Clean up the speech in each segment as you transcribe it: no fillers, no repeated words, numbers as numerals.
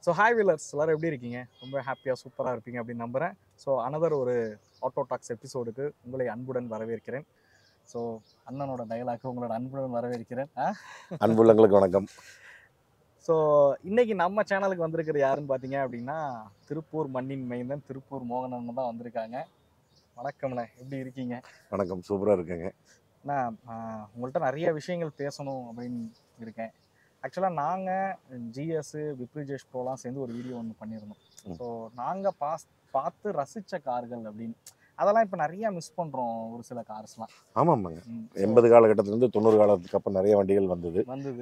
So hi wheelers எல்லாரும் எப்படி இருக்கீங்க? ரொம்ப ஹாப்பியாக சூப்பராக இருப்பீங்க அப்படின்னு நம்புகிறேன். ஸோ அனதர் ஒரு ஆட்டோ டாக்ஸ் எபிசோடுக்கு உங்களை அன்புடன் வரவேற்கிறேன். ஸோ அண்ணனோட டயலாக் உங்களோட அன்புடன் வரவேற்கிறேன். அன்புள்ளங்களுக்கு வணக்கம். ஸோ இன்னைக்கு நம்ம சேனலுக்கு வந்திருக்கிற யாருன்னு பார்த்தீங்க அப்படின்னா திருப்பூர் மண்ணின் மைந்தன் திருப்பூர் மோகனன் தான் வந்திருக்காங்க. வணக்கம்ண்ணே, எப்படி இருக்கீங்க? வணக்கம், சூப்பராக இருக்குங்க. நான் உங்கள்கிட்ட நிறைய விஷயங்கள் பேசணும் அப்படின்னு இருக்கேன். ஆக்சுவலாக நாங்கள் ஜிஎஸ் விப்ரிஜேஷ் ப்ரோலாம் சேர்ந்து ஒரு வீடியோ ஒன்று பண்ணியிருந்தோம். ஸோ நாங்கள் பார்த்து ரசித்த கார்கள் அப்படின்னு அதெல்லாம் இப்போ நிறையா மிஸ் பண்ணுறோம் ஒரு சில கார்ஸ்லாம். ஆமாம்மாங்க, 80 காலகட்டத்திலேருந்து 90 காலத்துக்கு அப்புறம் நிறைய வண்டிகள் வந்தது.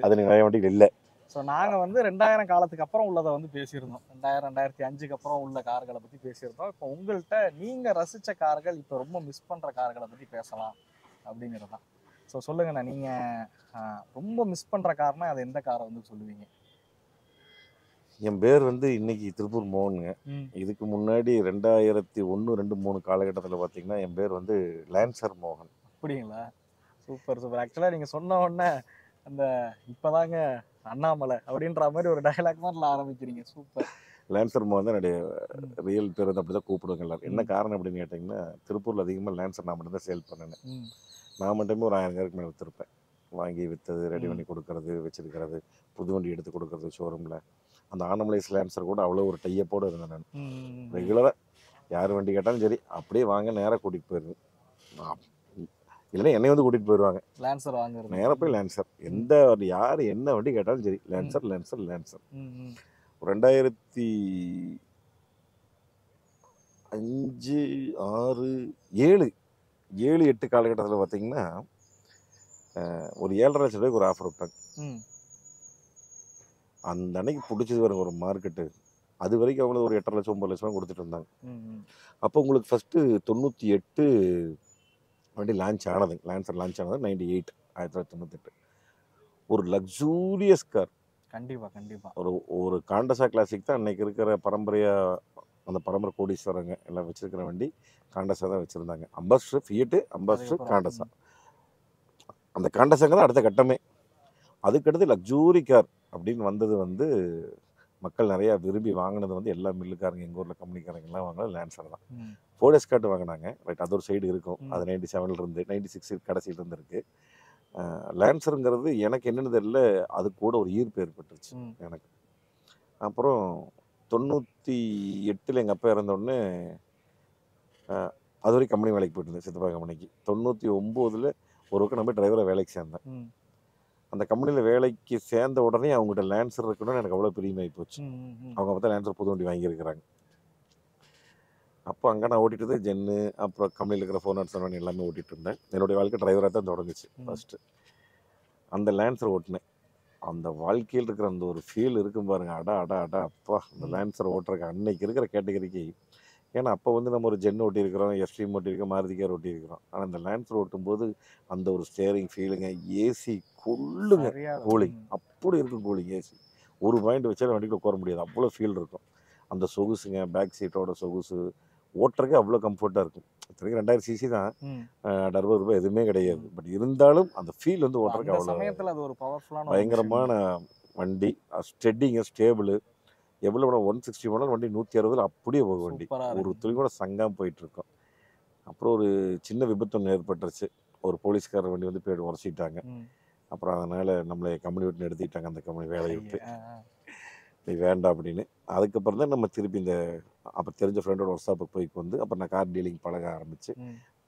அது நிறைய வண்டிகள் இல்லை. ஸோ நாங்கள் வந்து 2000 காலத்துக்கு அப்புறம் உள்ளதை வந்து பேசியிருந்தோம். 2000 2005க்கு அப்புறம் உள்ள கார்களை பற்றி பேசியிருந்தோம். இப்போ உங்கள்கிட்ட நீங்கள் ரசித்த கார்கள் இப்போ ரொம்ப மிஸ் பண்ணுற கார்களை பற்றி பேசலாம் அப்படிங்கிறது தான். ஸோ சொல்லுங்கண்ணா, நீங்கள் ரொம்ப மிஸ் பண்ணுற கார்னா அது எந்த காரை வந்து சொல்லுவீங்க? என் பேர் வந்து இன்னைக்கு திருப்பூர் மோகனுங்க. இதுக்கு முன்னாடி 2001, 2, 3 காலகட்டத்தில் பார்த்தீங்கன்னா என் பேர் வந்து லான்சர் மோகன். அப்படிங்களா? Super super. ஆக்சுவலாக நீங்கள் சொன்ன உடனே அந்த இப்போதாங்க அண்ணாமலை அப்படின்ற மாதிரி ஒரு டயலாக் மாதிரி ஆரம்பிக்கிறீங்க. சூப்பர். லான்சர் மோகன் தான் என்னுடைய ரியல் பேர் வந்து அப்படி தான் கூப்பிடுவாங்க எல்லாரும். என்ன காரணம் அப்படின்னு கேட்டிங்கன்னா, திருப்பூரில் அதிகமாக லான்சர் நான் மட்டும் தான் சேல் பண்ணினேன். நான் மட்டுமே ஒரு 1000 காருக்கு மேலே விற்றுருப்பேன். வாங்கி விற்றது, ரெடி பண்ணி கொடுக்கறது, வச்சிருக்கிறது, புது வண்டி எடுத்து கொடுக்கறது ஷோரூமில். அந்த ஆனமலைஸ் லான்சர் கூட அவ்வளோ ஒரு டையப்போடு இருந்தேன் நான். ரெகுலராக யார் வண்டி கேட்டாலும் சரி அப்படியே வாங்க, நேராக கூட்டிகிட்டு போயிடுவேன். இல்லைன்னா என்னை வந்து கூட்டிகிட்டு போயிடுவாங்க. லான்சர் வாங்க நேராக போய் லான்சர், எந்த யார் என்ன வண்டி கேட்டாலும் சரி லான்சர் லான்சர் லான்சர். 2005, 6, 7, 8 காலகட்டத்தில் பார்த்தீங்கன்னா ஒரு 7.5 லட்சம் ரூபாய்க்கு ஒரு ஆஃபர் விட்டாங்க. அந்த அன்னைக்கு பிடிச்சது வரும் ஒரு மார்க்கெட்டு. அது வரைக்கும் அவங்களுக்கு ஒரு 8.5 லட்சம் 9 லட்சம் கொடுத்துட்டு இருந்தாங்க. அப்போ உங்களுக்கு ஃபஸ்ட்டு 98 வண்டி லான்ச் ஆனது. லான்சர் லான்ச் ஆனது 1998. ஒரு லக்ஸூரியஸ் கார். கண்டிப்பாக ஒரு காண்டசா கிளாசிக் தான் அன்னைக்கு இருக்கிற பரம்பரையாக, அந்த பரம்பரை கோடீஸ்வரங்க எல்லாம் வச்சிருக்கிற வண்டி காண்டசா தான் வச்சுருந்தாங்க. Ambassador, Fiat, Ambassador, Contessa. அந்த காண்டசாங்க தான் அடுத்த கட்டமே. அதுக்கடுத்து லக்ஸூரி கார் அப்படின்னு வந்தது வந்து மக்கள் நிறையா விரும்பி வாங்கினது வந்து எல்லா மில்லுக்காரங்க, எங்கள் ஊரில் கம்பெனிக்காரங்கெல்லாம் வாங்கினது லான்சர் தான். ஃபோர்ட் எஸ்கார்ட் வாங்கினாங்க. ரைட், அது ஒரு சைடு இருக்கும். அது 97 96 கடைசியில் இருந்துருக்கு. லான்சருங்கிறது எனக்கு என்னென்னு தெரியல, அது கூட ஒரு ஈர்ப்பு ஏற்பட்டுருச்சு எனக்கு. அப்புறம் 98 எங்கள் அப்பா இறந்தோடனே அது வரைக்கும் கம்பெனி வேலைக்கு போயிட்டு இருந்தேன், சித்தப்பா கம்பெனிக்கு. 99 ஒரு பக்கம் நான் போய் டிரைவராக வேலைக்கு சேர்ந்தேன். அந்த கம்பெனியில் வேலைக்கு சேர்ந்த உடனே அவங்ககிட்ட லான்சர் இருக்கணும்னு எனக்கு அவ்வளோ பிரியமாகி போச்சு. அவங்க பார்த்தா லான்சர் புது வண்டி வாங்கியிருக்கிறாங்க. அப்போ அங்கே நான் ஓட்டிட்டு ஜென்னு, அப்புறம் கம்பெனியில் இருக்கிற 407 எல்லாமே ஓட்டிகிட்டு இருந்தேன். என்னுடைய வாழ்க்கை டிரைவராக தான் தொடங்குச்சு ஃபஸ்ட்டு. அந்த லான்சர் ஓட்டினேன். அந்த வாழ்க்கையில் இருக்கிற அந்த ஒரு ஃபீல் இருக்கும் பாருங்க, அடா அடா அடா அப்பா. அந்த லான்சர் ஓட்டுறக்கு அன்னைக்கு இருக்கிற கேட்டகரிக்கு, ஏன்னா அப்போ வந்து நம்ம ஒரு ஜென் ஓட்டியிருக்கிறோம், எஸ்ட்ரீம் ஓட்டியிருக்கோம், மாருதி கார் ஓட்டியிருக்கிறோம். ஆனால் அந்த லான்சர் ஓட்டும்போது அந்த ஒரு ஸ்டேரிங் ஃபீலுங்க, ஏசி கொள்ளுங்க, கூலிங் அப்படி இருக்கும். கூலிங் ஏசி ஒரு பாயிண்ட் வச்சாலும் வண்டிக்கு உட்கார முடியாது, அவ்வளோ ஃபீல் இருக்கும். அந்த சொகுசுங்க, பேக் சீட்டோட சொகுசு ஓட்டுறதுக்கு அவ்வளோ கம்ஃபர்ட்டாக இருக்கும். இத்தனைக்கு 2000 சிசி தான், டர்போ ரூபாய் எதுவுமே கிடையாது. பட் இருந்தாலும் அந்த ஃபீல் வந்து ஓட்டுறதுக்கு அவ்வளோ பயங்கரமான வண்டி. ஸ்டெட்டிங்க, ஸ்டேபிள். எவ்வளோ 160 மாடல் வண்டி, 160 அப்படியே போகும் வண்டி. ஒரு துளி கூட சங்காமல் போயிட்டுருக்கோம். அப்புறம் ஒரு சின்ன விபத்து ஒன்று ஏற்பட்டுருச்சு. ஒரு போலீஸ்காரர் வண்டி வந்து போய் உரசிட்டாங்க. அப்புறம் அதனால் நம்மளை கம்பெனி விட்டு நிறுத்திட்டாங்க. அந்த கம்பெனி வேலையை விட்டு நீ வேண்டாம் அப்படின்னு. அதுக்கப்புறம் தான் நம்ம திருப்பி இந்த அப்புறம் தெரிஞ்ச ஃப்ரெண்டோட ஒர்க் ஷாப்புக்கு போய்க்கு வந்து அப்புறம் நான் கார் டீலிங் பழக ஆரம்பிச்சு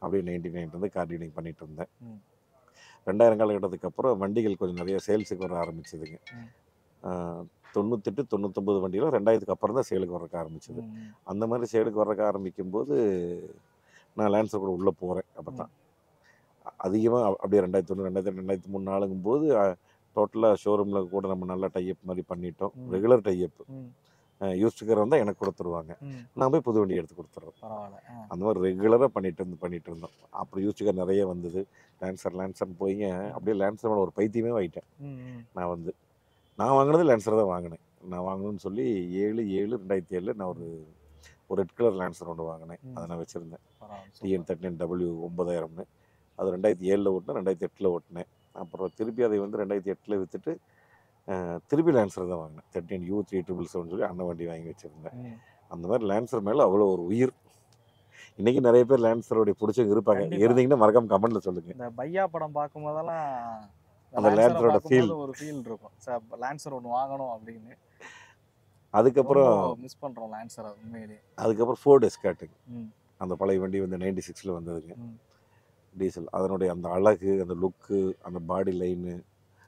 அப்படியே 99 வந்து கார் டீலிங் பண்ணிட்டு இருந்தேன். 2000 காலகட்டத்துக்கு அப்புறம் வண்டிகள் கொஞ்சம் நிறைய சேல்ஸுக்கு வர ஆரம்பிச்சதுங்க. 98, 99 வண்டியில் 2000க்கு அப்புறம் தான் சேலுக்கு வர்றக்க ஆரம்பிச்சது. அந்த மாதிரி சேலுக்கு வர்றக்க ஆரம்பிக்கும்போது நான் லான்சர் கூட உள்ளே போகிறேன். அப்போ தான் அதிகமாக அப்படியே 2001, 2002, 2003 நாளுங்கும்போது டோட்டலாக ஷோரூமில் கூட நம்ம நல்லா டைப் மாதிரி பண்ணிட்டோம். Regular type. யூஸ்டு கார் வந்தால் எனக்கு கொடுத்துருவாங்க, நான் போய் புது வண்டி எடுத்து கொடுத்துட்றோம். அந்த மாதிரி ரெகுலராக பண்ணிட்டு இருந்தோம். அப்புறம் யூஸ்டு கார் நிறைய வந்தது. லான்சர் போய்ங்க அப்படியே லான்சர் மேலே ஒரு பைத்தியமே ஆகிட்டேன். நான் வாங்கினது லான்சர் தான் வாங்கினேன். நான் வாங்கணும்னு சொல்லி 7/7/2007 நான் ஒரு ரெட் கலர் லான்சர் ஒன்று வாங்கினேன். அதை நான் வச்சுருந்தேன். TN39W 9000ன்னு. அது 2007 ஓட்டினேன், 2008 ஓட்டினேன். அப்புறம் திருப்பி அதை வந்து 2008 விற்றுட்டு திருப்பி லேன்சர் தான் வாங்கினேன். 13U 3777 சொல்லி அந்த வண்டி வாங்கி வச்சுருந்தேன். ம். அந்த மாதிரி லேன்சர் மேலே அவ்வளோ ஒரு உயிர். இன்னைக்கு நிறைய பேர் லேன்சரோடைய பிடிச்சவங்க இருப்பாங்க. கண்டிப்பா. இருந்தீங்கன்னா மறக்காம கமெண்ட்ல சொல்லுங்க. இந்த பையா படம் பார்க்கும்போதெல்லாம் அந்த லான்சரை லேன்சரோட ஃபீல். பார்க்கும்போது ஒரு ஃபீல் இருக்கும். சார் லான்சர் ஒன்று வாங்கணும் அப்படின்னு. அதுக்கப்புறம் ரொம்ப மிஸ் பண்றோம் லான்சரை உண்மையிலேயே. அதுக்கப்புறம் ஃபோர்டு எஸ்கார்ட். ம். அந்த பழைய வண்டி வந்து 96ல் வந்ததுங்க. ம். டீசல். அதனுடைய அந்த அழகு, அந்த லுக்கு, அந்த பாடி லைனு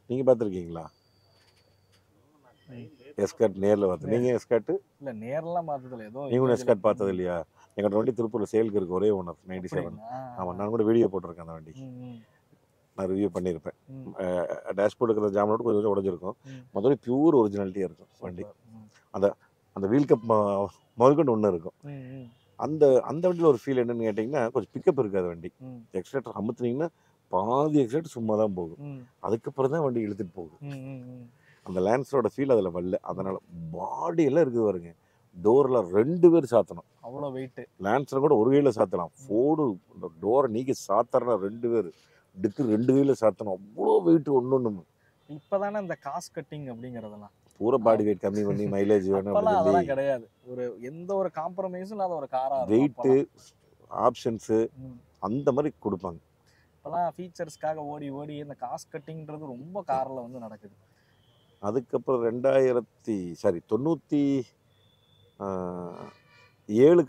நீங்கள் பார்த்துருக்கீங்களா? எஸ்கார்ட் நேரில் பார்த்து. நீங்கள் எஸ்கார்ட்டு இல்ல நேரெல்லாம் பார்த்ததில்ல. ஏதோ நீங்களும் எஸ்கார்ட் பார்த்தது இல்லையா? எங்களோட வண்டி திருப்பூரில் சேலுக்கு இருக்கு, ஒரே ஓனர் 97. அப்படிங்களா? ஆமாம், நான் கூட வீடியோ போட்டிருக்கேன் அந்த வண்டி. ம், ம், நான் ரிவ்யூ பண்ணியிருப்பேன். ம், டேஷ்போர்டு இருக்கிற ஜாமனோட கொஞ்சம் கொஞ்சம் உடஞ்சிருக்கும். ம். முதல்ல பியூர் ஒரிஜினாலிட்டியாக இருக்கும் வண்டி. சூப்பர். ம், அந்த வீல் கப் முதல்கொண்டு ஒன்று இருக்கும். ம், ம், அந்த அந்த வண்டியில் ஒரு ஃபீல் என்னன்னு கேட்டிங்கன்னா, கொஞ்சம் பிக்கப் இருக்காது வண்டி. ம், எக்ஸ்லேட்டர் அமுத்துனீங்கன்னா பாதி எக்ஸ்லேட்டர் சும்மா தான் போகும். ம், அதுக்கப்புறம் தான் வண்டி இழுத்துட்டு போகுது. ம், ம், ம். அந்த லேன்ஸரோட ஃபீல் அதில் வரல. அதனால் பாடி எல்லாம் இருக்குது பாருங்க. டோரில் 2 பேர் சாத்தணும். அவ்வளோ வெயிட். லேன்ஸரை கூட ஒரு கையில் சாத்தலாம். ஃபோர்டு இந்த டோரை நீக்கி சாத்தறனா 2 பேர், டிக்கு 2 கையில் சாத்தணும். அவ்வளோ வெயிட் ஒன்று. இப்பதானே இந்த காஸ்ட் கட்டிங் அப்படிங்கறதெல்லாம். பூரா பாடி வெயிட் கம்மி பண்ணி மைலேஜ் வேணும் அப்பெல்லாம் அப்படின்னு அதெல்லாம் சொல்லி கிடையாது. எந்த ஒரு காம்ப்ரமைஸும் இல்லாத ஒரு காரா வெயிட்டு, ஆப்ஷன்ஸு இருக்கும். அந்த மாதிரி கொடுப்பாங்க. இப்பெல்லாம் ஃபீச்சர்ஸ்க்காக ஓடி ஓடி இந்த காஸ்ட் கட்டிங்கிறது ரொம்ப கார்ல வந்து நடக்குது. அதுக்கப்புறம் 97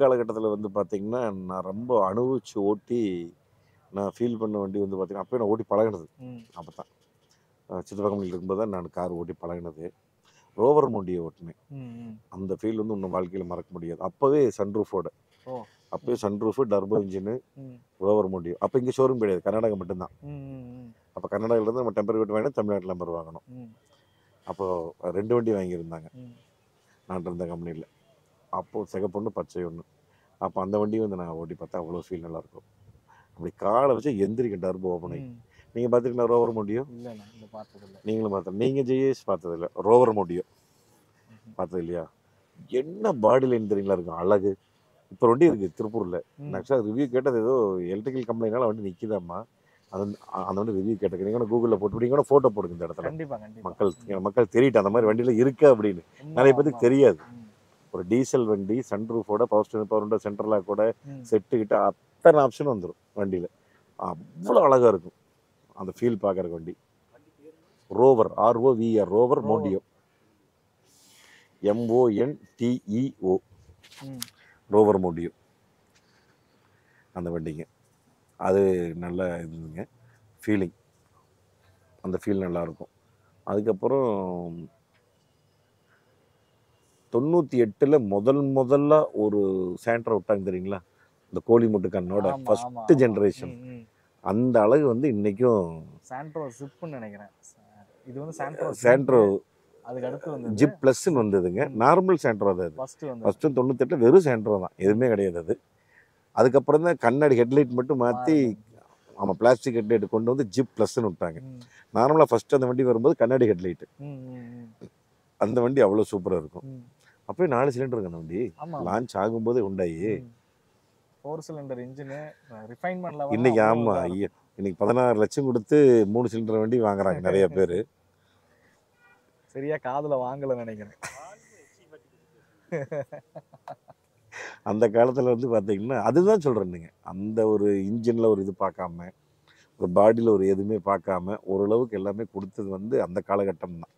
காலகட்டத்தில் வந்து பார்த்தீங்கன்னா, நான் ரொம்ப அனுபவிச்சு ஓட்டி நான் ஃபீல் பண்ண வண்டி வந்து பார்த்தீங்கன்னா, அப்போயே நான் ஓட்டி பழகினது. ம், அப்போ தான் சித்தப்பா கம்பெனியில் இருக்கும்போது தான் நான் கார் ஓட்டி பழகினது. ரோவர் மோண்டியை ஓட்டினேன். ம், ம். அந்த ஃபீல் வந்து இன்னும் வாழ்க்கையில் மறக்க முடியாது. அப்போவே சன்ரூஃபோட, ஓ. அப்போவே சன்ரூஃபு, டர்போ இன்ஜினு, ம், ரோவர் மோண்டியோ. அப்போ இங்கே ஷோரூம் கிடையாது, கர்நாடகா மட்டும்தான். ம், ம், அப்போ கர்நாடகாவிலேருந்து நம்ம டெம்பர் வீட்டு வாங்கினா தமிழ்நாட்டில் நம்பர் வாங்கணும். ம், அப்போது 2 வண்டி வாங்கியிருந்தாங்க ம். நான் இருந்த கம்பெனியில். அப்போது சிகப்பொன்று பச்சை ஒன்று. அப்போ அந்த வண்டியை வந்து நான் ஓட்டி பார்த்தா அவ்வளோ ஃபீல் நல்லாயிருக்கும். அப்படி காலை வச்சு எந்திரிக்கும் டர்போ ஓப்பன் ஆகி. ம். நீங்கள் பார்த்துருக்கீங்களா ரோவர் மோண்டியோ? இல்ல நான் இந்த பார்த்ததில்ல. நீங்களும் பார்த்தேன். நீங்கள் ஜெயேஷ் பார்த்ததில்ல, ரோவர் மோண்டியோ பார்த்தது இல்லையா? என்ன பாடி லைன் தெரியுங்களா இருக்கும், அழகு. இப்போ வண்டி இருக்குது திருப்பூரில். ம். ஆக்சுவலாக ரிவ்யூ கேட்டது ஏதோ எலக்ட்ரிக்கல் கம்பெனினால வண்டி நிற்கிதாம்மா. அந்த வண்டி ரிவ்யூ கேட்டேன். நீங்கள் கூகுளில் போட்டு நீங்கள் ஃபோட்டோ போடுங்க இந்த இடத்துல. கண்டிப்பா கண்டிப்பா. மக்கள் தெரியட்டும் அந்த மாதிரி வண்டியில் இருக்கு அப்படின்னு. நிறைய பேருக்கு தெரியாது. ஒரு டீசல் வண்டி, சன்ரூஃபோட, power steering, power window, central லாக்கோட, செட்டுக்கிட்ட அத்தனை ஆப்ஷன் வந்துடும் வண்டியில். அவ்வளோ அழகாக இருக்கும் அந்த ஃபீல் பார்க்குற வண்டி. Rover, ROVR, Rover Mondeo, MONTEO, Rover Mondeo அந்த வண்டிங்க. அது நல்ல இதுங்க ஃபீலிங். அந்த ஃபீல் நல்லாயிருக்கும். அதுக்கப்புறம் 98ல் முதல்ல ஒரு சாண்ட்ரா விட்டாங்க தெரியுங்களா? இந்த கோழி முட்டுக்கண்ணோட ஃபர்ஸ்ட் ஜென்ரேஷன். அந்த அழகு வந்து இன்னைக்கும் சாண்ட்ரோ ஜிப்னு நினைக்கிறேன். இது வந்து சாண்ட்ரோ அதுக்கு அடுத்து வந்து ஜிப் ப்ளஸ்ன்னு வந்ததுங்க. நார்மல் சாண்ட்ரோ தான் அது. ஃபர்ஸ்ட் 98ல் வெறும் சாண்ட்ரோ தான், எதுவுமே கிடையாது அது. அதுக்கப்புறம் தான் கண்ணாடி ஹெட்லைட் மட்டும் மாற்றி, ஆமாம், பிளாஸ்டிக் ஹெட்லைட் கொண்டு வந்து ஜிப் ப்ளஸ்ன்னு விட்டாங்க. நார்மலாக ஃபர்ஸ்ட் அந்த வண்டி வரும்போது கண்ணாடி ஹெட்லைட்டு. அந்த வண்டி அவ்வளோ சூப்பராக இருக்கும். அப்போயே 4 சிலிண்டருங்க அந்த வண்டி. லான்ச் ஆகும்போதே உண்டாயி 4 சிலிண்டர் இன்ஜின் ரிஃபைன்மென்ட்ல இன்னைக்கு. ஆமாம், இன்னைக்கு 16 லட்சம் கொடுத்து 3 சிலிண்டர் வண்டி வாங்குறாங்க நிறைய பேர். சரியா காதுல வாங்கல நினைக்கிறேன். அந்த காலத்தில் வந்து பார்த்தீங்கன்னா, அதுதான் சொல்கிறேன்னுங்க, அந்த ஒரு இன்ஜினில் ஒரு இது பார்க்காம, ஒரு பாடியில் ஒரு எதுவுமே பார்க்காம ஓரளவுக்கு எல்லாமே கொடுத்தது வந்து அந்த காலகட்டம் தான்.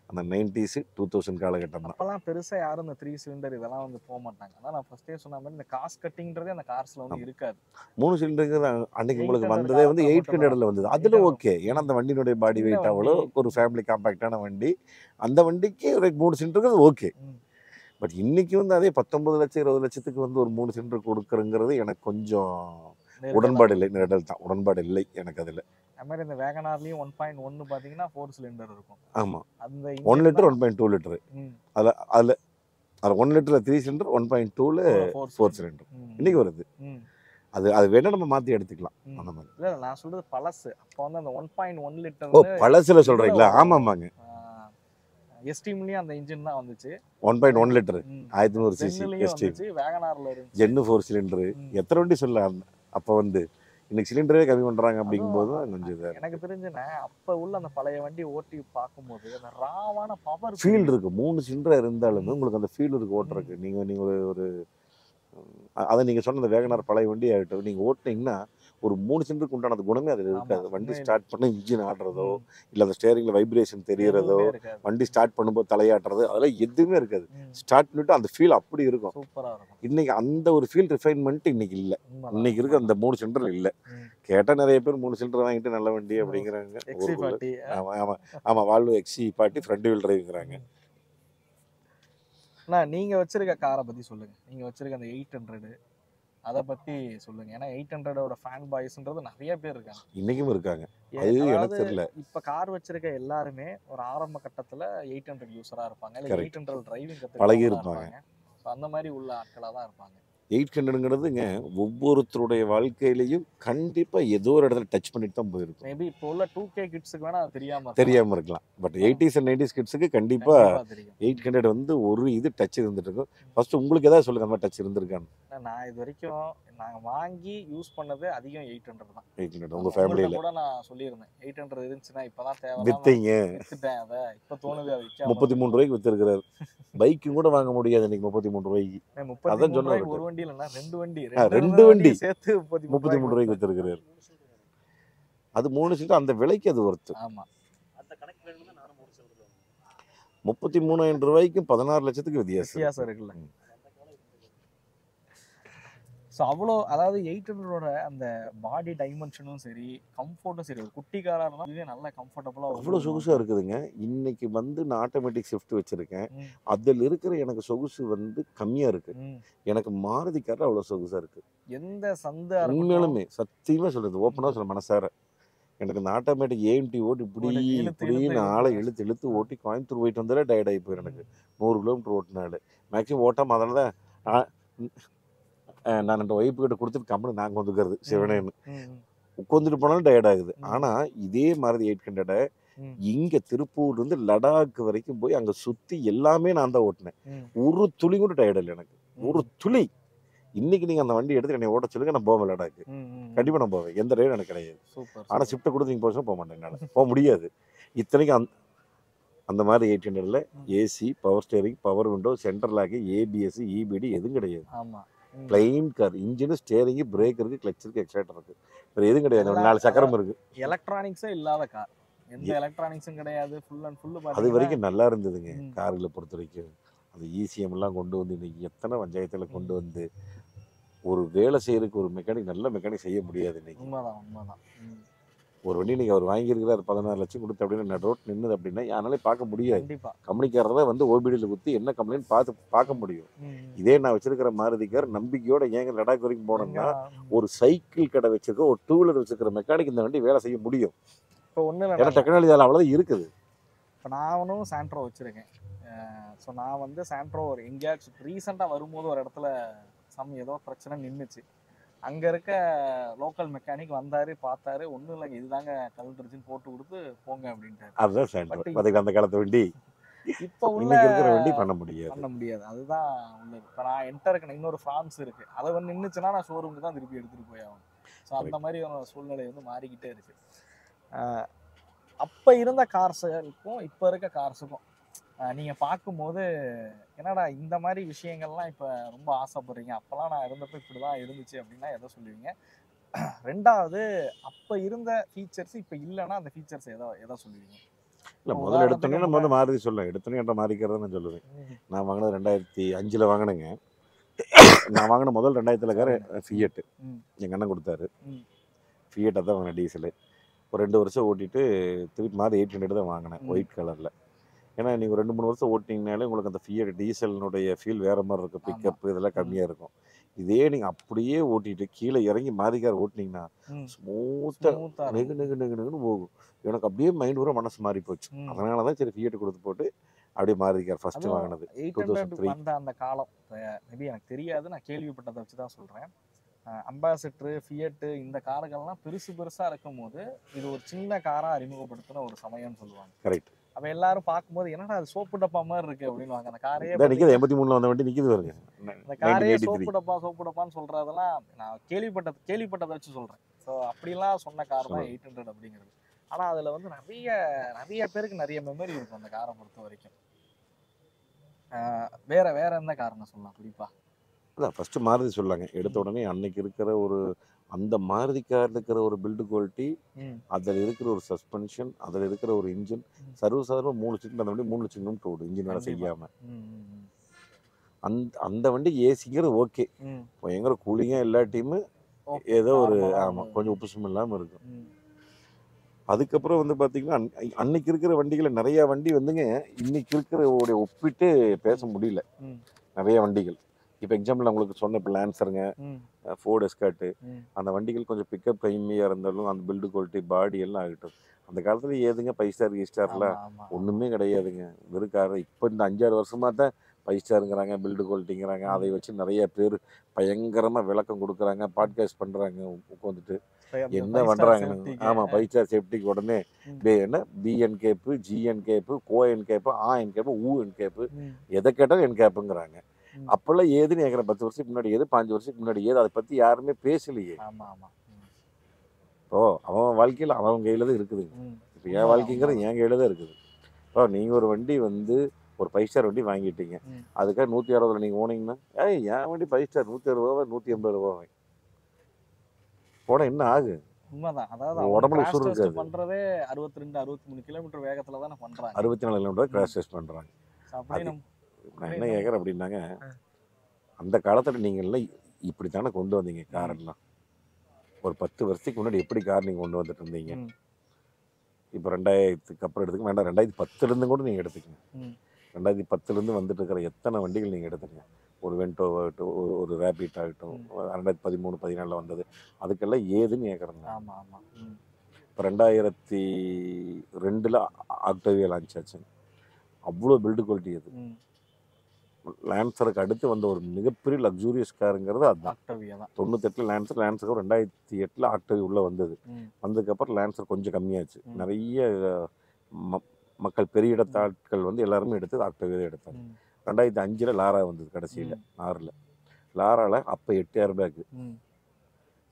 அந்த 90s 2000 காலகட்டம் தான். அப்பெல்லாம் பெருசாக யாரும் இந்த 3 சிலிண்டர் இதெல்லாம் வந்து போக மாட்டாங்க. அதான் நான் ஃபர்ஸ்டே சொன்ன மாதிரி இந்த காஸ்ட் கட்டிங்கிறதே அந்த கார்ஸில் வந்து இருக்காது. 3 சிலிண்டருங்கிறது அன்னைக்கு உங்களுக்கு வந்ததே வந்து 800ல் வந்தது. அதில் ஓகே, ஏன்னா அந்த வண்டியினுடைய பாடி வெயிட் அவ்வளோ, ஒரு ஃபேமிலி காம்பேக்டான வண்டி. அந்த வண்டிக்கு ஒரு 3 சிலிண்டருக்கு ஓகே. பட் இன்னைக்கு வந்து அதே 19 லட்சம் 20 லட்சத்துக்கு வந்து ஒரு 3 சிலிண்டர் கொடுக்குறங்கிறது எனக்கு கொஞ்சம் உடன்பாடு இல்லை. நெருடல் தான், உடன்பாடு இல்லை எனக்கு அதில். அது மாதிரி இந்த வேகனார்லேயும் 1.1 பார்த்தீங்கன்னா 4 சிலிண்டர் இருக்கும். ஆமாம், அந்த 1 லிட்டர் 1.2 லிட்டரு. அதில் 1 லிட்டரில் 3 சிலிண்டர், 1.2ல் 4 சிலிண்டர் இன்னைக்கு வருது. அது வேணா நம்ம மாற்றி எடுத்துக்கலாம் அந்த மாதிரி. இல்லை நான் சொல்றது பழசு. அப்போ வந்து அந்த 1.1 லிட்டர். ஓ, பழசுல சொல்கிறீங்களா? ஆமாம்மாங்க, எஸ்டீம்லயும் அந்த இன்ஜின் தான் வந்துச்சு. 1.1 லிட்டர் 1100 cc எஸ்டீம். வேகனார்ல இருந்துச்சு. Zen 4 cylinder. எத்தனை வண்டி சொல்ல அப்போ வந்து இன்னைக்கு சிலிண்டரே கம்மி பண்றாங்க அப்படிங்கும்போது அதுவும் தான் கொஞ்சம் இதாக எனக்கு தெரிஞ்சுண்ணே அப்ப உள்ள அந்த பழைய வண்டி ஓட்டி பார்க்கும்போது அந்த ராவான பவர் ஃபீல் இருக்கு. 3 சிலிண்டரா இருந்தாலுமே ம். உங்களுக்கு அந்த ஃபீல் இருக்கு ஓட்டுறதுக்கு. நீங்க ஒரு அத நீங்க சொன்ன அந்த வேகனார் பழைய வண்டி ஆகட்டும், நீங்க ஓட்டுனீங்கன்னா, ஒரு 3 சிலிண்டருக்கு உண்டான அந்த குணமே அதுல ஆமா இருக்காது. வண்டி உண்மையிலே ஸ்டார்ட் பண்ணா இன்ஜின் ஆடுறதோ, ம். இல்ல அந்த ஸ்டீயரிங்ல வைப்ரேஷன் தெரியறதோ, எதுவுமே இருக்காது. வண்டி ஸ்டார்ட் பண்ணும்போது தலையாட்டுறது, அதெல்லாம் எதுவுமே இருக்காது. ம். ஸ்டார்ட் பண்ணிட்டு அந்த ஃபீல் அப்படி இருக்கும். சூப்பரா இருக்கும். இன்னைக்கு அந்த ஒரு ஃபீல் ரிஃபைன்மென்ட் இன்னைக்கு இல்ல. உண்மைதான் இன்னைக்கு இருக்க அந்த உண்மைதான். 3 சிலிண்டர் இல்ல. ம். கேட்டா நெறைய பேர் 3 சிலிண்டர் வாங்கிட்டு நல்ல வண்டி ஓ. அப்படிங்கிறாங்க ஊருக்குள்ள. XC40 ஆமா, ஆமா. ஆமா வால்வோ XC40 ஃப்ரண்ட் வீல் டிரைவ்ங்கிறாங்க. அண்ணா நீங்க வச்சிருக்க காரை பத்தி சொல்லுங்க. நீங்க வச்சிருக்க அந்த 800 அத பத்தி சொல்லுங்க. ஏன்னா 800ஓட ஃபேன் பாய்ஸ்ன்றது நெறைய பேர் இருக்காங்க. இன்னைக்கும் இருக்காங்க. அது எனக்கு அதாவது தெரியல. இப்ப கார் வச்சிருக்க எல்லாருமே ஒரு ஆரம்ப கட்டத்துல 800 யூசரா இருப்பாங்க. இல்ல கரெக்ட். 800 டிரைவிங் பழகி கத்துக்கிட்டவங்களா இருப்பாங்க. இருப்பாங்க. ஸோ அந்த மாதிரி உள்ள ஆட்களா தான் இருப்பாங்க. 800ங்கிறதுங்க ஒவ்வொருத்தருடைய வாழ்க்கையிலையும் கண்டிப்பா ஏதோ ஒரு இடத்துல டச் பண்ணிட்டு தான் போயிருக்கும். மேபி இப்போ உள்ள 2K கிட்ஸுக்கு வேணா அது தெரியாம இருக்கலாம். தெரியாம இருக்கலாம். பட் 80s அண்ட் 90s கிட்ஸுக்கு கண்டிப்பா கண்டிப்பா தெரியும். 800 வந்து ஒரு இது டச் இருந்துட்டு இருக்கும். ஃபர்ஸ்ட் உங்களுக்கு ஏதாவது சொல்லுங்க அந்த மாதிரி டச் இருந்திருக்கான்னு. நான் இது வரைக்கும் நாங்க வாங்கி யூஸ் பண்ணது அதிகம் 800 தான். 800 உங்க உங்கள்ட்ட ஃபேமிலியில கூட நான் சொல்லியிருந்தேன். 800 இருந்துச்சுன்னா இப்பதான் தேவையில்லாம வித்தீங்க. வித்துட்டேன் அதை. இப்ப தோணுது அதை விற்காம 33 ரூபாய்க்கு வித்திருக்கிறாரு. பைக்கும் கூட வாங்க முடியாது இன்னைக்கு 33 ரூபாய்க்கு. அதான் 33 சொன்னேன் ரூபாய்க்கு அவர்கிட்ட. ஒரு வண்டி இல்லைன்னா 2 வண்டி. 2 வண்டி சேர்த்து 33 ரூபாய்க்கு வித்திருக்கிறாரு. அது 3 சீட்டு அந்த விலைக்கு அது ஒர்த்து. ஆமா. 33,000 ரூபாய்க்கும் 16 லட்சத்துக்கு வித்தியாசம் இருக்குல்ல. ஸோ அவ்வளோ அதாவது 800ஓட அந்த பாடி டைமென்ஷனும் சரி கம்ஃபர்ட்டும் சரி ஒரு குட்டி காராக இருந்தால் இதுவே நல்ல கம்ஃபர்டபுளாக அவ்வளோ சொகுசா இருக்குதுங்க. இன்னைக்கு வந்து நான் ஆட்டோமேட்டிக் ஷிஃப்ட் வச்சிருக்கேன். அதில் இருக்கிற எனக்கு சொகுசு வந்து கம்மியா இருக்கு. எனக்கு மாருதி கார்ல அவ்வளோ சொகுசா இருக்கு. எந்த சந்தா உண்மையாலுமே சத்தியமா சொல்றது ஓப்பனா சொல்ல மனசார எனக்கு இந்த ஆட்டோமேட்டிக் ஏஎம்டி ஓட்டி இப்படின்னு ஆளை இழுத்து ஓட்டி கோயம்புத்தூர் போயிட்டு வந்தாலே டயர்ட் ஆகி போயிடும் எனக்கு. 100 கிலோமீட்டர் ஓட்டினாலே மேக்ஸிமம் ஓட்டாம அதனால தான் நான் என் ஒய்ஃபு கிட்ட கொடுத்துட்டு கம்பெனி நாங்கள் வந்துக்கிறது சிவனேன்னு உட்காந்துட்டு போனாலும் டயர்ட் ஆகுது. ஆனால் இதே மாதிரி 800 இங்கே திருப்பூர்லேருந்து லடாக் வரைக்கும் போய் அங்கே சுற்றி எல்லாமே நான் தான் ஓட்டினேன். ஒரு துளி கூட டயர்ட் இல்லை எனக்கு. ஒரு துளி. இன்னைக்கு நீங்கள் அந்த வண்டி எடுத்து என்னை ஓட்ட சொல்லுங்க, நான் போவேன் லடாக்கு. கண்டிப்பாக நான் போவேன். எந்த டயர்டும் எனக்கு கிடையாது. ஆனால் ஷிஃப்ட்டை கொடுத்து நீங்கள் போக மாட்டேன். என்னால் போக முடியாது. இத்தனைக்கும் அந்த மாதிரி 800ல் AC, power steering, power window, central lock, ABS, EBD எதுவும் கிடையாது. Plain car. Engine, steering, brake இருக்கு, கிளட்ச் இருக்கு, எக்ஸலேட்டர் இருக்கு. வேற எதுவும் கிடையாது. 4 சக்கரம் இருக்கு. எலக்ட்ரானிக்ஸே இல்லாத கார். எந்த எலக்ட்ரானிக்ஸும் கிடையாது. ஃபுல் அண்ட் ஃபுல் அது வரைக்கும் நல்லா இருந்ததுங்க. கார்களை பொறுத்த வரைக்கும் அந்த இசிஎம் எல்லாம் கொண்டு வந்து இன்னைக்கு எத்தனை பஞ்சாயத்துல கொண்டு வந்து ஒரு வேலை செய்யறதுக்கு ஒரு மெக்கானிக் நல்ல மெக்கானிக் செய்ய முடியாது இன்னைக்கு. உண்மைதான் உண்மைதான். ஒரு வண்டி இன்னைக்கு அவர் வாங்கியிருக்கிறார் 16 லட்சம் கொடுத்து அப்படின்னு ரோட் நின்னுது அப்படின்னா யாராலே பார்க்க முடியாது. கம்பெனிக்காரர் தான் வந்து ஓபிடியில் குத்தி என்ன கம்ப்ளைண்ட் பார்க்க முடியும். இதே நான் வச்சிருக்கிற மாருதி கார் நம்பிக்கையோட ஏங்க லடாக் வரைக்கும் போனோம்னா ஒரு சைக்கிள் கடை வச்சிருக்க ஒரு 2 வீலர் வச்சிருக்கிற மெக்கானிக் இந்த வண்டி வேலை செய்ய முடியும். இப்போ ஒன்றும் இல்லை, ஏன்னா டெக்னாலஜி அதில் அவ்வளோதான் இருக்குது. இப்போ நானும் சாண்ட்ரோ வச்சுருக்கேன். ஸோ நான் வந்து சாண்ட்ரோ ஒரு எங்கேயாச்சும் ரீசெண்டாக வரும்போது ஒரு இடத்துல ஏதோ பிரச்சனை நின்றுச்சு. அங்கே இருக்க லோக்கல் மெக்கானிக் வந்தார், பார்த்தாரு. ஒன்றும் இல்லைங்க, இதுதாங்க கலந்துருச்சுன்னு போட்டு கொடுத்து போங்க அப்படின்ட்டாரு. அதுதான் சாண்ட்ரோ. அதுக்கு அந்த காலத்து வண்டி இப்போ உள்ள இருக்கிற வண்டி பண்ண முடியாது. அதுதான் உள்ளது. இப்போ நான் என்கிட்ட இருக்கேன் இன்னொரு ஃப்ரான்ஸ் இருக்குது. அதை வந்து நின்றுச்சுன்னா நான் ஷோரூமுக்கு தான் திருப்பி எடுத்துகிட்டு போய் ஆகணும். ஸோ அந்த மாதிரி ஒரு சூழ்நிலை வந்து மாறிக்கிட்டே இருக்குது. அப்போ இருந்த கார்ஸுக்கும் இப்போ இருக்க கார்ஸுக்கும் நீங்கள் பார்க்கும்போது என்னடா இந்த மாதிரி விஷயங்கள்லாம் இப்போ ரொம்ப ஆசைப்படுறீங்க, அப்போல்லாம் நான் இருந்தப்போ இப்படி தான் இருந்துச்சு அப்படின்னா எதை சொல்லுவீங்க? ரெண்டாவது அப்போ இருந்த ஃபீச்சர்ஸ் இப்போ இல்லைன்னா அந்த ஃபீச்சர்ஸ் எதை சொல்லுவீங்க? இல்லை முதல்ல எடுத்தோன்னே நம்ம வந்து மாருதி சொல்லலாம். எடுத்தோன்னே என்ற மாறிக்கிறத நான் சொல்லுவேன். நான் வாங்கினது 2005 வாங்கினேங்க. நான் வாங்கின முதல் 2000 கார் ஃபியட்டு எங்கள் அண்ணன் கொடுத்தாரு. ஃபியட்டை தான் வாங்கினேன் டீசலு. ஒரு 2 வருஷம் ஓட்டிட்டு திருப்பி மாதிரி 800 தான் வாங்கினேன் ஒயிட் கலரில். ஏன்னா நீங்கள் 2-3 வருஷம் ஓட்டிங்கனாலே உங்களுக்கு அந்த ஃபியட் டீசலினுடைய ஃபீல் வேறு மாதிரி இருக்கும். பிக்கப் இதெல்லாம் கம்மியாக இருக்கும். இதே நீங்கள் அப்படியே ஓட்டிட்டு கீழே இறங்கி மாறிக்கார் ஓட்டினீங்கன்னா ஸ்மூத்தாக நெகுன்னு போகும். எனக்கு அப்படியே மைண்ட் பூரா மனசு மாறி போச்சு. அதனால தான் சரி ஃபியட் கொடுத்து போட்டு அப்படியே மாறிக்கார் ஃபர்ஸ்ட் வாங்கினது 2003. அந்த காலம் மேபி எனக்கு தெரியாது, நான் கேள்விப்பட்டதை வச்சு தான் சொல்கிறேன். அம்பாசிடரு, ஃபியட்டு இந்த கார்கள்லாம் பெருசாக இருக்கும் போது இது ஒரு சின்ன காராக அறிமுகப்படுத்தின ஒரு சமயம்னு சொல்லுவாங்க. கரெக்ட். அப்ப எல்லாரும் பார்க்கும்போது என்னடா அது சோப்பு டப்பா மாதிரி இருக்கு அப்படின்னுவாங்க. அந்த காரையே இதான் நிற்கிது 83 வந்த வண்டி நிற்கிது பாருங்க. அந்த காரையே 1983. சோப்பு டப்பான்னு சொல்றதெல்லாம் நான் கேள்விப்பட்டதை வச்சு சொல்றேன். ஸோ அப்படிலாம் சொன்ன கார் தான் 800 அப்படிங்கிறது. ஆனா அதுல வந்து நிறைய நிறைய பேருக்கு நிறைய மெமரி இருக்கும் அந்த காரை பொறுத்த வரைக்கும். வேற வேற என்ன காரணம் சொல்லலாம் குறிப்பா? அதான் ஃபர்ஸ்ட் மாருதி சொல்லாங்க. எடுத்த உடனே அன்னைக்கு இருக்கிற ஒரு அந்த மாருதி கார்ல இருக்கிற ஒரு பில்டு குவாலிட்டி, அதில் இருக்கிற ஒரு சஸ்பென்ஷன், அதில் இருக்கிற ஒரு இன்ஜின், சர்வசாதாரணமாக 3 சிக்னல் அந்த வண்டி 3 சிக்னலும் ஓடும் இன்ஜின் வேலை செய்யாமல். அந்த வண்டி ஏசிங்கிறது ஓகே, பயங்கர கூலிங்காக இல்லாட்டியுமே ஏதோ ஒரு ஆமாம் கொஞ்சம் உப்புசம் இல்லாமல் இருக்கும். அதுக்கப்புறம் வந்து பார்த்தீங்கன்னா அன்னைக்கு இருக்கிற வண்டிகளை நிறைய வண்டி வந்துங்க இன்னைக்கு இருக்கிற ஒப்பிட்டு பேச முடியல. நிறைய வண்டிகள் இப்போ எக்ஸாம்பிள் உங்களுக்கு சொன்ன இப்போ லான்சருங்க, ஃபோர்டு எஸ்கார்ட்டு, அந்த வண்டிகள் கொஞ்சம் பிக்கப் கம்மியாக இருந்தாலும் அந்த பில்டு குவாலிட்டி பாடி எல்லாம் ஆகிட்டோம். அந்த காலத்தில் ஏதுங்க 5 ஸ்டார் ஸ்டார்லாம் ஒன்றுமே கிடையாதுங்க. வெறும் கார். இப்போ இந்த 5-6 வருஷமாக தான் 5 ஸ்டாருங்கிறாங்க, பில்டு குவாலிட்டிங்கிறாங்க. அதை வச்சு நிறைய பேர் பயங்கரமாக விளக்கம் கொடுக்குறாங்க, பாட்காஸ்ட் பண்ணுறாங்க உட்காந்துட்டு. என்ன பண்ணுறாங்கன்னு ஆமாம் 5 ஸ்டார் சேஃப்டிக்கு உடனே என்ன பிஎன் கேப்பு, ஜிஎன் கேப்பு, கோஎன் கேப்பு, ஆஎன் கேப்பு, ஊஎன் கேப்பு, எதை கேட்டாலும் என் கேப்புங்கிறாங்க. அப்பெல்லாம் ஏதுன்னு கேட்குறேன். 10 வருஷத்துக்கு முன்னாடி ஏது, 5 வருஷத்துக்கு முன்னாடி ஏது, அதை பற்றி யாருமே பேசலையே. இப்போ அவன் வாழ்க்கையில் அவன் கையில் தான் இருக்குது. இப்போ என் வாழ்க்கைங்கிறது என் கையில் தான் இருக்குது. இப்போ நீங்கள் ஒரு வண்டி வந்து ஒரு 5 ஸ்டார் வண்டி வாங்கிட்டீங்க, அதுக்காக 160 நீங்கள் போனீங்கன்னா என் வண்டி 5 ஸ்டார் 160 180 ரூபாய் போனால் என்ன ஆகு? உண்மைதான். அதாவது உடம்புல உசுறு இருக்காது. பண்றதே 62-63 கிலோமீட்டர் வேகத்துல தானே பண்றாங்க. 64 கிலோமீட்டர் கிராஷ் டெஸ்ட் பண்றாங்க. நான் என்ன கேட்குறேன் அப்படின்னாங்க, அந்த காலத்தில் நீங்கள் எல்லாம் இப்படி தானே கொண்டு வந்தீங்க காரெல்லாம். ஒரு 10 வருஷத்துக்கு முன்னாடி எப்படி கார் நீங்கள் கொண்டு வந்துட்டு இருந்தீங்க? இப்போ 2000க்கு அப்புறம் எடுத்துக்க வேண்டாம், 2010லேருந்து கூட நீங்கள் எடுத்துக்கங்க. 2010லேருந்து வந்துட்டு இருக்கிற எத்தனை வண்டிகள் நீங்கள் எடுத்துக்கங்க. ஒரு வென்டோ ஆகட்டும், ஒரு ரேபிட் ஆகட்டும், 2013-14 வந்தது, அதுக்கெல்லாம் ஏதுன்னு கேட்குறேங்க. இப்போ 2002 ஆக்டோவியா லான்ச் ஆச்சு. அவ்வளோ பில்டு குவாலிட்டி அது. லான்சருக்கு அடுத்து வந்த ஒரு மிகப்பெரிய லக்ஸூரியஸ் காருங்கிறது அதுதான். 98 லான்சர், லான்சருக்கு 2008 ஆக்டோவி உள்ளே வந்தது. வந்ததுக்கப்புறம் லான்சர் கொஞ்சம் கம்மியாச்சு. நிறைய மக்கள் பெரிய இடத்த ஆட்கள் வந்து எல்லாருமே எடுத்தது ஆக்டோவியா தான் எடுத்தாங்க. 2005 லாரா வந்தது கடைசியில் 6ல். லாராவில் அப்போ 8 airbag,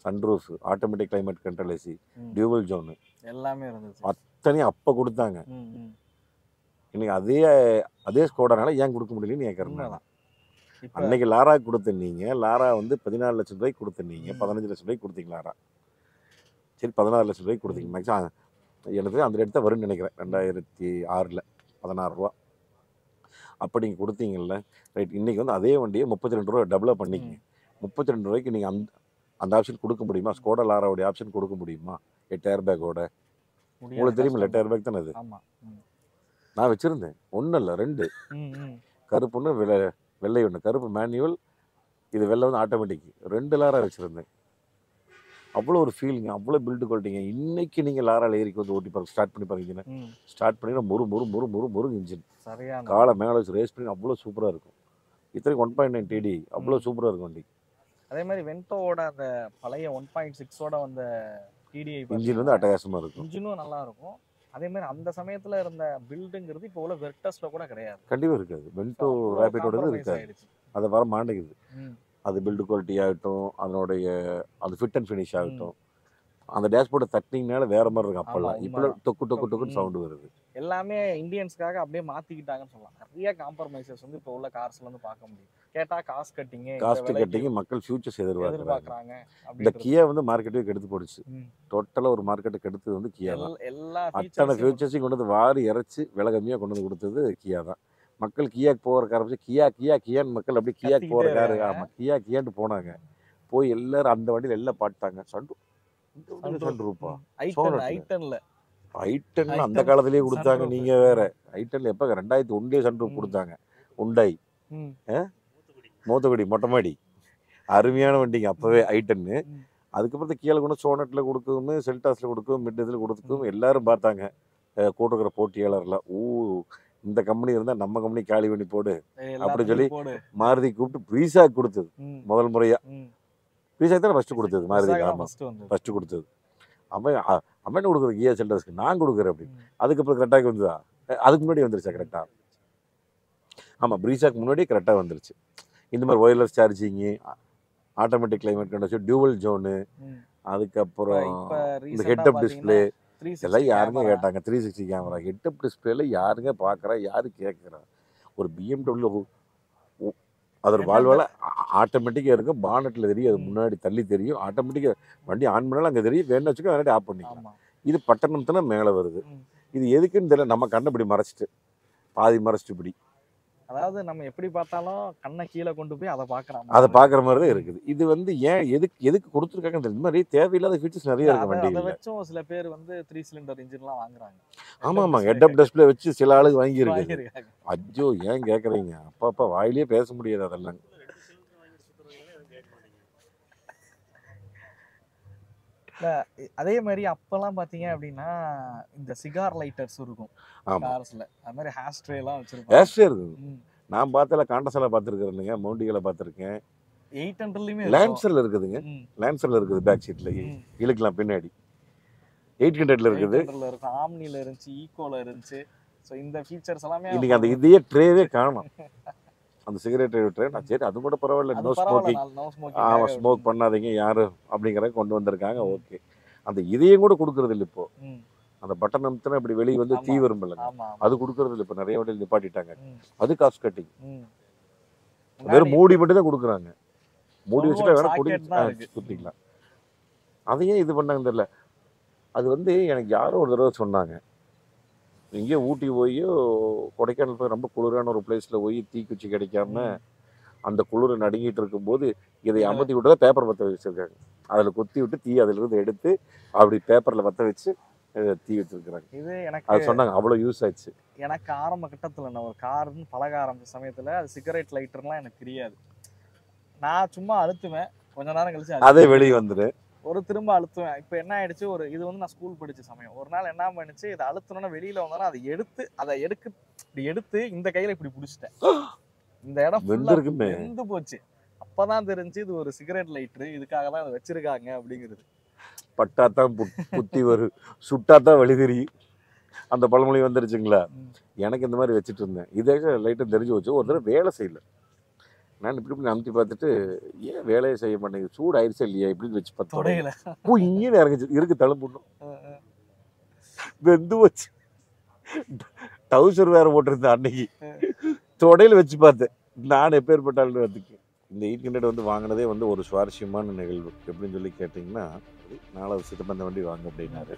sunroof, automatic climate control AC, dual zone எல்லாமே இருந்துச்சு. அத்தனையும் அப்போ கொடுத்தாங்க. இன்னைக்கு அதே ஸ்கோடானால ஏன் கொடுக்க முடியலன்னு கேட்குறேன். அன்னைக்கு லாரா கொடுத்த நீங்கள், லாரா வந்து 14 லட்சம் ரூபாய்க்கு கொடுத்த நீங்கள் 15 லட்சம் ரூபாய்க்கு கொடுத்தீங்க லாரா. சரி 16 லட்சம் ரூபாய்க்கு கொடுத்தீங்க. மேக்ஸிமம் எனக்கு அந்த ரேட் தான் வரும்னு நினைக்கிறேன். 2006ல் 16 ரூபா அப்போ நீங்கள் கொடுத்தீங்கல்ல. ரைட், இன்றைக்கி வந்து அதே வண்டியை 32 ரூபா டெவலப் பண்ணிக்கிங்க. 32 ரூபாய்க்கு நீங்கள் அந்த ஆப்ஷன் கொடுக்க முடியுமா? ஸ்கோடா லாராவுடைய ஆப்ஷன் கொடுக்க முடியுமா? 8 ஏர்பேக்கோட. உங்களுக்கு தெரியுமில்ல 8 ஏர்பேக் தானே அது. நான் வச்சுருந்தேன், ஒன்றும் இல்லை 2, கருப்பு ஒன்று வெள்ளை ஒன்று. கருப்பு மேனுவல், இது வெள்ளை வந்து ஆட்டோமேட்டிக். 2 லாரா வச்சுருந்தேன். அவ்வளோ ஒரு ஃபீலிங்க, அவ்வளோ பில்டு குவாலிட்டிங்க. இன்றைக்கி நீங்கள் லாராவில் ஏறிக்கு வந்து ஓட்டி பாருங்க, ஸ்டார்ட் பண்ணி பாருங்கன்னா ஸ்டார்ட் பண்ணிங்கன்னா முறு இன்ஜின் காலை மேலே வச்சு ரேஸ் பண்ணி அவ்வளோ சூப்பராக இருக்கும். இத்தனைக்கு 1.9 TDI அவ்வளோ சூப்பராக இருக்கும் வண்டி. அதே மாதிரி வென்டோவோட அந்த பழைய 1.6ஓட வந்த TDI இன்ஜின் வந்து அட்டகாசமாக இருக்கும். இன்ஜினும் நல்லா இருக்கும். அதே மாதிரி அந்த சமயத்தில் இருந்த பில்டுங்கிறது இப்போ உள்ள வெர்டஸ்ல கூட கிடையாது. கண்டிப்பாக இருக்காது. வென்டோ ரேபிடோட இருக்காது. அதை வர மாட்டேங்குது. அது பில்டு குவாலிட்டி ஆகட்டும், அதனுடைய அது ஃபிட் அண்ட் ஃபினிஷ் ஆகட்டும், அந்த டேஷ்போர்டை தட்டினீங்கனால வேற மாதிரி இருக்கும். அப்போல்லாம் இப்போ டொக்குன்னு சவுண்டு வருது. எல்லாமே இந்தியன்ஸ்க்காக அப்படியே மாற்றிக்கிட்டாங்கன்னு சொல்லலாம். நிறைய காம்ப்ரமைசஸ் வந்து இப்போ உள்ள கார்ஸ்ல வந்து பார்க்க முடியும். கேட்டால் காஸ்ட் கட்டிங்கு மக்கள் ஃபியூச்சர்ஸ் எதிர்பார்க்குறாங்க. இந்த கியா வந்து மார்க்கெட்டுக்கு எடுத்து போடுச்சு. டோட்டலாக ஒரு மார்க்கெட்டுக்கு எடுத்தது வந்து கியா தான். அத்தனை ஃபியூச்சர்ஸையும் கொண்டு வந்து வாரி இறைச்சி விலை கம்மியாக கொண்டு வந்து கொடுத்தது கியா தான். மக்கள் கியாக்கு போகிற ஆரம்பிச்சு கியான்னு மக்கள் அப்படியே கியாக்கு போகிற காரு. ஆமாம், கியான்ட்டு போனாங்க. போய் எல்லாரும் அந்த வண்டியில் எல்லாம் பாட்டாங்க. சன்ரூஃபா ஐட்டன் அந்த காலத்திலேயே கொடுத்தாங்க. நீங்கள் வேற ஐட்டன்ல எப்போ 2001 சன்ரூஃப் கொடுத்தாங்க. உண்டாய் மூத்தக்குடி மொட்டைமாடி அருமையான வண்டிங்க அப்போவே ஐட்டன்னு. அதுக்கப்புறம் கீழே கொண்டு சோனட்டில் கொடுக்கும், செல்டாஸில் கொடுக்கும், மிட் இதில் கொடுத்துக்கும். எல்லாரும் பார்த்தாங்க கூட்டுக்கிற போட்டியாளர்லாம். இந்த கம்பெனி இருந்தால் நம்ம கம்பெனி காலி பண்ணி போடு அப்படின்னு சொல்லி மாருதி கூப்பிட்டு ப்ரீஸா கொடுத்தது முதல் முறையாக. ப்ரீஸா தான் ஃபஸ்ட்டு கொடுத்தது மாருதி. ஆமாம், ஃபஸ்ட்டு கொடுத்தது. அவன் கொடுக்குற கியா செல்டாஸ்க்கு நான் கொடுக்குறேன் அப்படின்னு. அதுக்கப்புறம் கரெக்டாக வந்துதா அதுக்கு முன்னாடி வந்துருச்சா கரெக்டாக? ஆமாம், ப்ரீசாக்கு முன்னாடியே கரெக்டாக வந்துருச்சு. இந்த மாதிரி wireless charging, automatic climate control, dual zone, அதுக்கப்புறம் இப்போ இந்த ரீசெண்டாக ஹெட்அப் பார்த்தீங்கன்னா டிஸ்பிளே 360 இதெல்லாம் யாருங்க கேமரா. கேட்டாங்க? 360 கேமரா ஹெட்அப் டிஸ்பிளேல யாருங்க பார்க்குறா, யாரு கேட்குறா? ஒரு BMW அதோட Head-up வாழ்வால ஆட்டோமேட்டிக்காக இருக்கும், பானட்டில் தெரியும், அது ம். முன்னாடி தள்ளி தெரியும், ஆட்டோமேட்டிக்காக வண்டி ஆன் பண்ணாலும் அங்கே தெரியும், வேணும் வச்சுக்கோ அதனாடி ஆஃப் பண்ணிக்கலாம். ஆமாம். இது பட்டணம் தானே மேலே வருது. ம். இது எதுக்குன்னு தெரியல, நம்ம கண்ணை இப்படி மறைச்சிட்டு பாதி மறைச்சிட்டு இப்படி அதாவது நம்ம எப்படி பார்த்தாலும் கண்ணை கீழே கொண்டு போய் அதை பார்க்குறோம். அதை பார்க்குற மாதிரி தான் இருக்குது. இது வந்து ஏன் எதுக்கு கொடுத்துருக்காங்கன்னு தெரியல. இந்த மாதிரி தேவையில்லாத ஃபீச்சர்ஸ் நிறைய இருக்கு அதை வண்டியில். வச்சும் சில பேர் வந்து 3 சிலிண்டர் இன்ஜின்லாம் வாங்குறாங்க. ஆமாம், ஹெட்அப் டிஸ்பிளே வச்சு சில ஆளுக்கு வாங்கியிருக்கு. வாங்கியிருக்காங்க. அஜ்ஜோ, ஏன் கேட்குறீங்க? அப்பா வாயிலே பேச முடியாது அதெல்லாம். அதே மாதிரி அப்பெல்லாம் பார்த்தீங்க அப்படின்னா இந்த சிகார் லைட்டர்ஸ் இருக்கும் ஆமாம், கார்ஸ்ல. அது மாதிரி ஹேர் எல்லாம் வச்சிருப்பாங்க. ஆஸ்ட்ரே இருக்குது. நான் பார்த்தல காண்டஸால பார்த்துருக்கேன் இல்லைங்க, மவுண்டிகளை பார்த்துருக்கேன், 800லயுமே லான்சரில் இருக்குதுங்க. லான்சரில் இருக்குது, பேக் சீட்டில் இழுக்கலாம் பின்னாடி. 800ல இருக்குது, 800ல இருக்கும், ஆம்னில இருந்துச்சு, ஈகோல இருந்துச்சு. ஸோ இந்த ஃபீச்சர்ஸ் எல்லாமே இன்னைக்கு அந்த இதையே ட்ரேவே காணும், அந்த சிகரெட் ட்ரே. நான் சரி அது கூட பரவாயில்ல, அது நோ ஸ்மோக்கிங், பரவாயில்ல, நோ ஆமாம் ஸ்மோக்கிங். ஸ்மோக் பண்ணாதீங்க யாரும் அப்படிங்கிற கொண்டு வந்திருக்காங்க. ஓகே, அந்த இதையும் கூட கொடுக்கறது இல்லை இப்போ. அந்த பட்டன் அமுத்தினா இப்படி வெளியே வந்து தீ வரும் இல்லைங்க, ஆமா. அது கொடுக்கறது இல்லை இப்போ, நிறைய வண்டியில் நிப்பாட்டிட்டாங்க. ம். அது காஸ்ட் கட்டிங். முன்னாடி வெறும் மூடி மட்டும் தான் கொடுக்குறாங்க, மூடி வச்சுட்டா வேணா socket தான் இருக்கு. குத்திக்கலாம். அதையே இது பண்ணாங்க தெரியல. அது வந்து எனக்கு யாரோ ஒரு தடவை சொன்னாங்க, எங்கேயோ ஊட்டி போயோ கொடைக்கானல் போய் ரொம்ப குளிரான ஒரு பிளேஸில் போய் தீக்குச்சி கிடைக்காம அந்த குளிர் நடுங்கிட்டு இருக்கும்போது இதை அமர்த்தி விட்டு தான் பேப்பர் பற்ற வச்சுருக்காங்க. அதில் குத்தி விட்டு தீ அதிலிருந்து எடுத்து அப்படி பேப்பரில் பற்ற வச்சு தீ வச்சுருக்குறாங்க. இது எனக்கு அது சொன்னாங்க, அவ்வளோ யூஸ் ஆச்சு. எனக்கு ஆரம்ப கட்டத்தில் நான் ஒரு காருன்னு பழக ஆரம்பிச்ச சமயத்தில் அது சிகரெட் லைட்டர்லாம் எனக்கு தெரியாது. நான் சும்மா அழுத்துவேன், கொஞ்ச நேரம் கழிச்சு அதே வெளியே வந்துடு, ஒரு திரும்ப அழுத்துவேன். இப்போ என்ன ஆயிடுச்சு, ஒரு இது வந்து நான் ஸ்கூல் படிச்ச சமயம். ஒரு நாள் என்ன பண்ணுச்சு, இதை அழுத்தணும்னா வெளியில வந்தோன்னா அதை இப்படி எடுத்து இந்த கையில இப்படி பிடிச்சிட்டேன். இந்த இடம் வெந்திருக்குமே. வெந்து போச்சு. அப்பதான் தெரிஞ்சு இது ஒரு சிகரெட் லைட்டரு, இதுக்காக தான் அதை வச்சிருக்காங்க அப்படிங்கிறது. பட்டாத்தான் புத்தி வரும், சுட்டாத்தான் வழி தெரியும், அந்த பழமொழி வந்துருச்சுங்களா. எனக்கு இந்த மாதிரி வச்சுட்டு இருந்தேன், இதே லைட்டும் தெரிஞ்சு வச்சு ஒரு தடவை வேலை செய்யல. நான் இப்படி அமுத்தி பார்த்துட்டு, ஏன் வேலையை செய்ய மாட்டேங்குது, சூடு ஆயிடுச்சா இல்லையா இப்படின்னு வச்சு பார்த்தோம், இங்கே இறங்குச்சு, இருக்கு தழும்புணும், வெந்து வச்சு. டவுசர் வேற போட்டிருந்தேன் அன்னைக்கு, தொடையில வச்சு பார்த்தேன். நான் எப்பேற்பட்டாலும் அதுக்கு இந்த 800 வந்து வாங்கினதே வந்து ஒரு சுவாரஸ்யமான நிகழ்வு. எப்படின்னு சொல்லி கேட்டிங்கன்னா, 4வது சித்தப்பந்த வண்டி வாங்க அப்படின்னாரு.